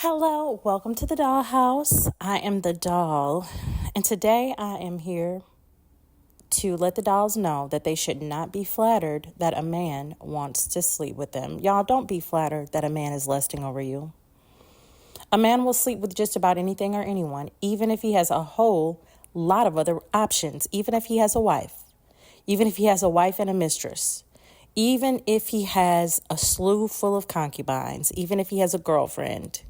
Hello, welcome to the dollhouse. I am the doll, and today I am here to let the dolls know that they should not be flattered that a man wants to sleep with them. Y'all, don't be flattered that a man is lusting over you. A man will sleep with just about anything or anyone, even if he has a whole lot of other options, even if he has a wife, even if he has a wife and a mistress, even if he has a slew full of concubines, even if he has a girlfriend.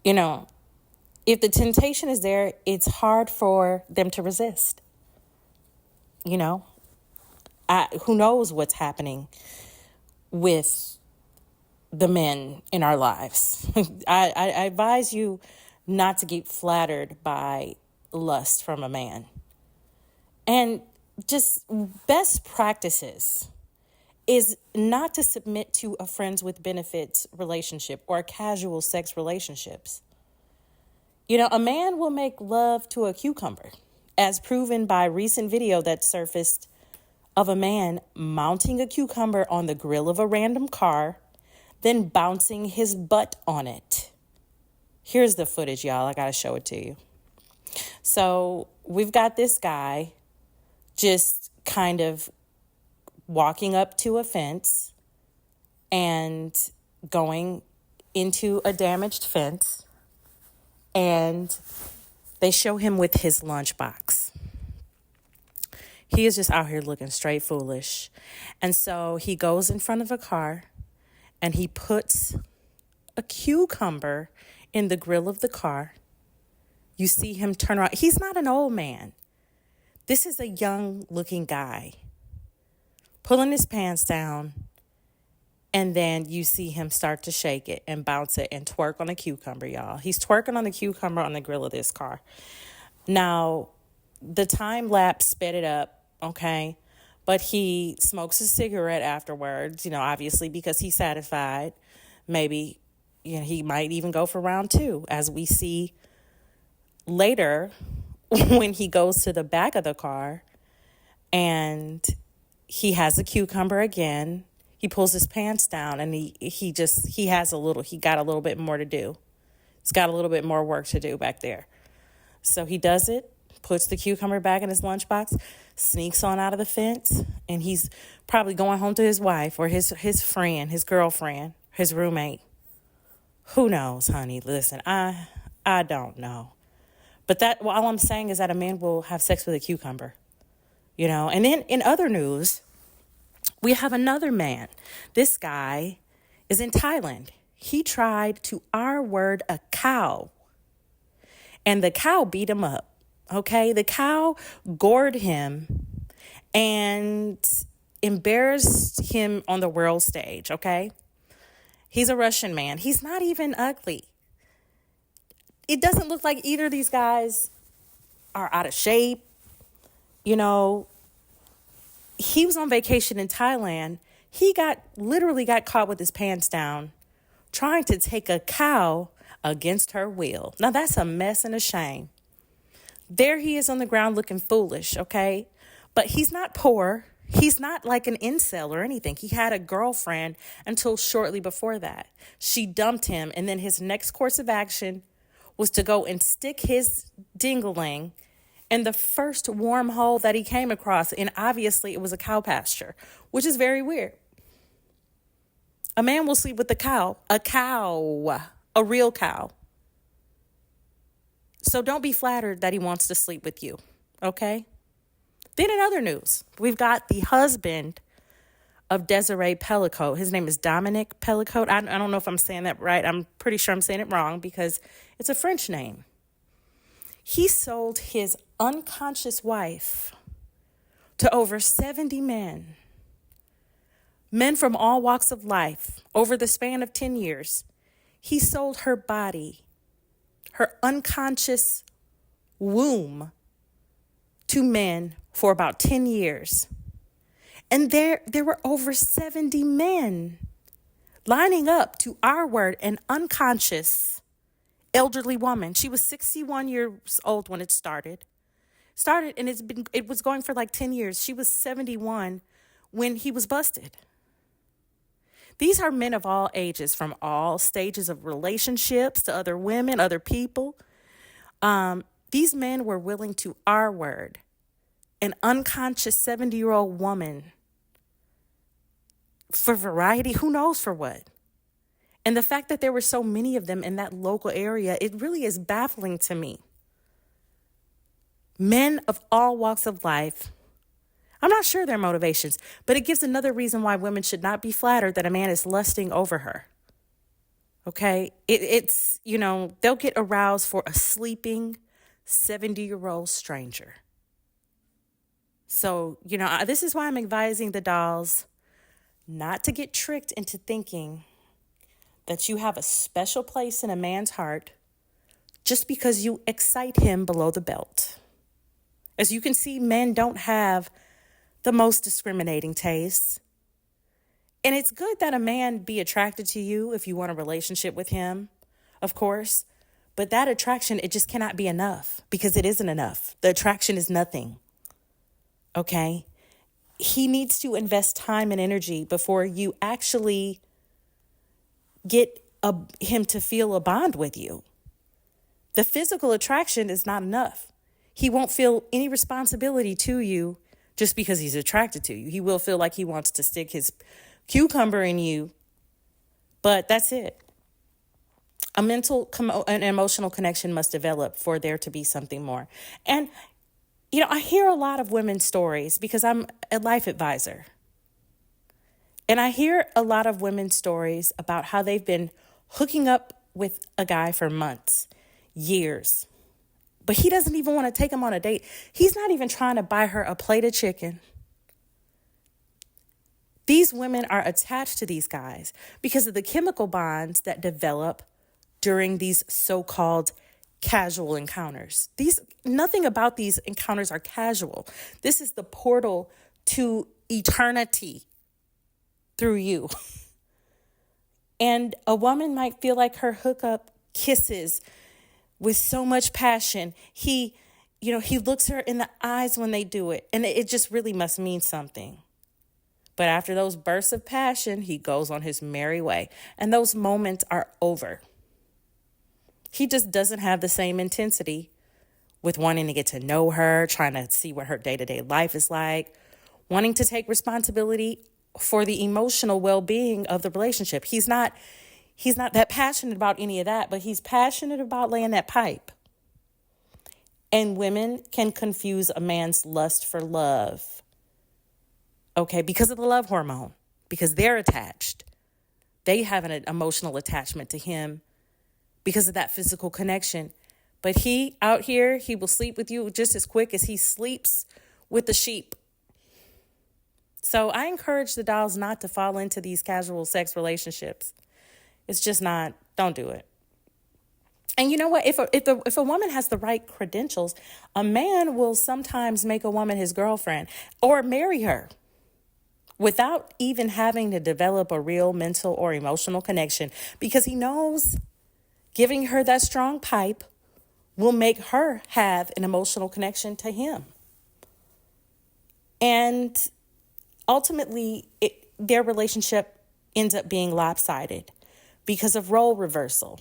You know, if the temptation is there, it's hard for them to resist. You know, who knows what's happening with the men in our lives. I advise you not to get flattered by lust from a man. And just best practices is not to submit to a friends with benefits relationship or casual sex relationships. You know, a man will make love to a cucumber, as proven by a recent video that surfaced of a man mounting a cucumber on the grill of a random car, then bouncing his butt on it. Here's the footage, y'all. I got to show it to you. So we've got this guy just kind of walking up to a fence and going into a damaged fence, and they show him with his lunchbox. He is just out here looking straight foolish. And so he goes in front of a car and he puts a cucumber in the grill of the car. You see him turn around. He's not an old man. This is a young looking guy pulling his pants down, and then you see him start to shake it and bounce it and twerk on a cucumber, y'all. He's twerking on the cucumber on the grill of this car. Now, the time lapse sped it up, okay? But he smokes a cigarette afterwards, obviously because he's satisfied. Maybe, he might even go for round two, as we see later when he goes to the back of the car and he has a cucumber again. He pulls his pants down and he got a little bit more to do. He's got a little bit more work to do back there. So he does it, puts the cucumber back in his lunchbox, sneaks on out of the fence, and he's probably going home to his wife or his friend, his girlfriend, his roommate. Who knows, honey? Listen, I don't know. But all I'm saying is that a man will have sex with a cucumber. And then in other news, we have another man. This guy is in Thailand. He tried to R-word a cow, and the cow beat him up. Okay, the cow gored him and embarrassed him on the world stage. Okay, he's a Russian man. He's not even ugly. It doesn't look like either of these guys are out of shape. He was on vacation in Thailand. He literally got caught with his pants down trying to take a cow against her will. Now that's a mess and a shame. There he is on the ground looking foolish, okay? But he's not poor. He's not like an incel or anything. He had a girlfriend until shortly before that. She dumped him, and then his next course of action was to go and stick his dingling in the first warm hole that he came across, and obviously it was a cow pasture, which is very weird. A man will sleep with a cow, a real cow. So don't be flattered that he wants to sleep with you, okay? Then in other news, we've got the husband of Desiree Pellicote. His name is Dominic Pellicote. I don't know if I'm saying that right. I'm pretty sure I'm saying it wrong because it's a French name. He sold his unconscious wife to over 70 men from all walks of life, over the span of 10 years. He sold her body, her unconscious womb, to men for about 10 years. And there were over 70 men lining up to R-word an unconscious elderly woman. She was 61 years old when it started, and it was going for like 10 years. She was 71 when he was busted. These are men of all ages, from all stages of relationships to other women, other people. These men were willing to R-word an unconscious 70-year-old woman for variety, who knows for what. And the fact that there were so many of them in that local area, it really is baffling to me. Men of all walks of life. I'm not sure their motivations, but it gives another reason why women should not be flattered that a man is lusting over her. Okay? It's, they'll get aroused for a sleeping 70-year-old stranger. So, this is why I'm advising the dolls not to get tricked into thinking that you have a special place in a man's heart just because you excite him below the belt. As you can see, men don't have the most discriminating tastes. And it's good that a man be attracted to you if you want a relationship with him, of course. But that attraction, it just cannot be enough, because it isn't enough. The attraction is nothing. Okay? He needs to invest time and energy before you actually get him to feel a bond with you. The physical attraction is not enough. He won't feel any responsibility to you just because he's attracted to you. He will feel like he wants to stick his cucumber in you, but that's it. A mental and emotional connection must develop for there to be something more. And, I hear a lot of women's stories because I'm a life advisor. And I hear a lot of women's stories about how they've been hooking up with a guy for months, years. But he doesn't even want to take them on a date. He's not even trying to buy her a plate of chicken. These women are attached to these guys because of the chemical bonds that develop during these so-called casual encounters. Nothing about these encounters are casual. This is the portal to eternity through you. And a woman might feel like her hookup kisses with so much passion. He looks her in the eyes when they do it, and it just really must mean something. But after those bursts of passion, he goes on his merry way, and those moments are over. He just doesn't have the same intensity with wanting to get to know her, trying to see what her day-to-day life is like, wanting to take responsibility for the emotional well-being of the relationship. He's not that passionate about any of that, but he's passionate about laying that pipe. And women can confuse a man's lust for love, okay, because of the love hormone, because they're attached. They have an emotional attachment to him because of that physical connection. But he out here, he will sleep with you just as quick as he sleeps with the sheep. So I encourage the dolls not to fall into these casual sex relationships. It's just not, don't do it. And you know what? If a woman has the right credentials, a man will sometimes make a woman his girlfriend or marry her without even having to develop a real mental or emotional connection, because he knows giving her that strong pipe will make her have an emotional connection to him. And ultimately, their relationship ends up being lopsided because of role reversal.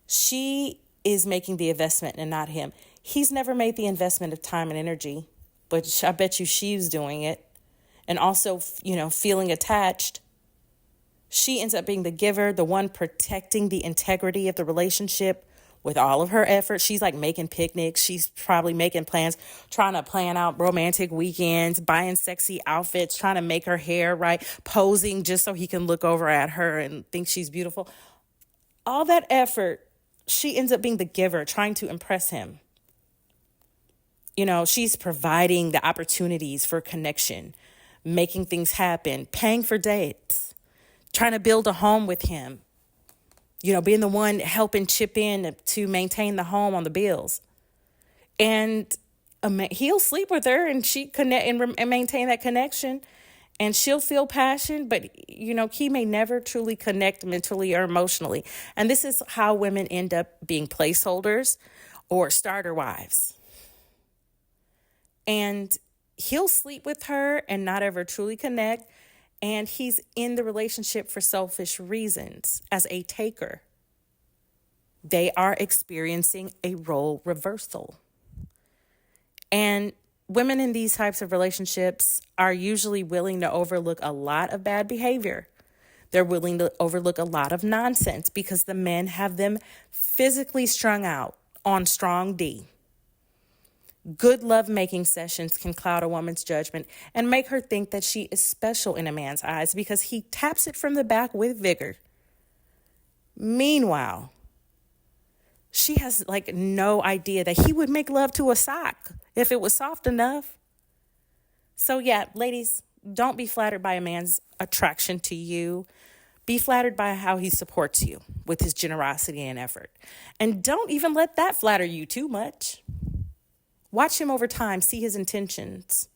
She is making the investment and not him. He's never made the investment of time and energy, but I bet you she's doing it. And also, feeling attached. She ends up being the giver, the one protecting the integrity of the relationship with all of her efforts. She's like making picnics. She's probably making plans, trying to plan out romantic weekends, buying sexy outfits, trying to make her hair right, posing just so he can look over at her and think she's beautiful. All that effort, she ends up being the giver, trying to impress him. She's providing the opportunities for connection, making things happen, paying for dates, trying to build a home with him, being the one helping chip in to maintain the home on the bills. And he'll sleep with her and she connect and maintain that connection, and she'll feel passion, but he may never truly connect mentally or emotionally. And this is how women end up being placeholders or starter wives. And he'll sleep with her and not ever truly connect. and he's in the relationship for selfish reasons as a taker. They are experiencing a role reversal. And women in these types of relationships are usually willing to overlook a lot of bad behavior. They're willing to overlook a lot of nonsense because the men have them physically strung out on strong D. Good lovemaking sessions can cloud a woman's judgment and make her think that she is special in a man's eyes because he taps it from the back with vigor. Meanwhile, she has like no idea that he would make love to a sock if it was soft enough. So yeah, ladies, don't be flattered by a man's attraction to you. Be flattered by how he supports you with his generosity and effort. And don't even let that flatter you too much. Watch him over time, see his intentions.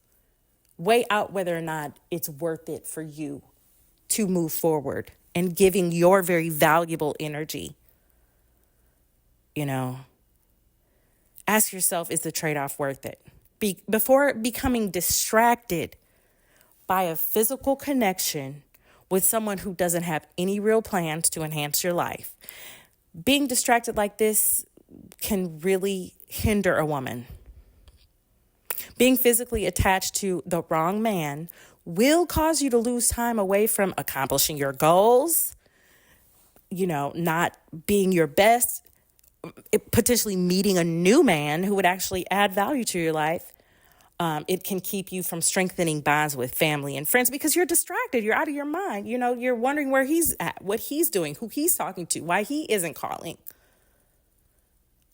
Weigh out whether or not it's worth it for you to move forward and giving your very valuable energy. You know, ask yourself, is the trade-off worth it? Before becoming distracted by a physical connection with someone who doesn't have any real plans to enhance your life. Being distracted like this can really hinder a woman. Being physically attached to the wrong man will cause you to lose time away from accomplishing your goals, not being your best, potentially meeting a new man who would actually add value to your life. It can keep you from strengthening bonds with family and friends because you're distracted. You're out of your mind. You're wondering where he's at, what he's doing, who he's talking to, why he isn't calling.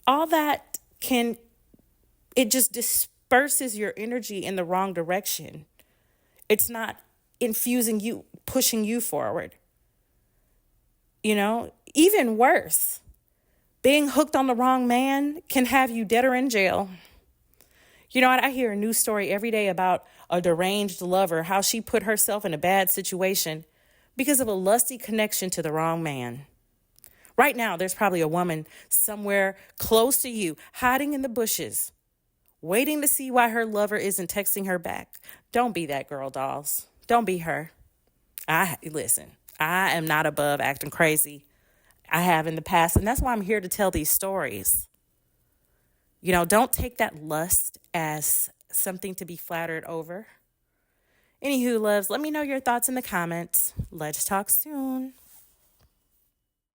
All that it just disperses your energy in the wrong direction. It's not infusing you, pushing you forward. Even worse, being hooked on the wrong man can have you dead or in jail. You know what? I hear a news story every day about a deranged lover, how she put herself in a bad situation because of a lusty connection to the wrong man. Right now, there's probably a woman somewhere close to you, hiding in the bushes, waiting to see why her lover isn't texting her back. Don't be that girl, dolls. Don't be her. Listen, I am not above acting crazy. I have in the past, and that's why I'm here to tell these stories. Don't take that lust as something to be flattered over. Anywho, loves, let me know your thoughts in the comments. Let's talk soon.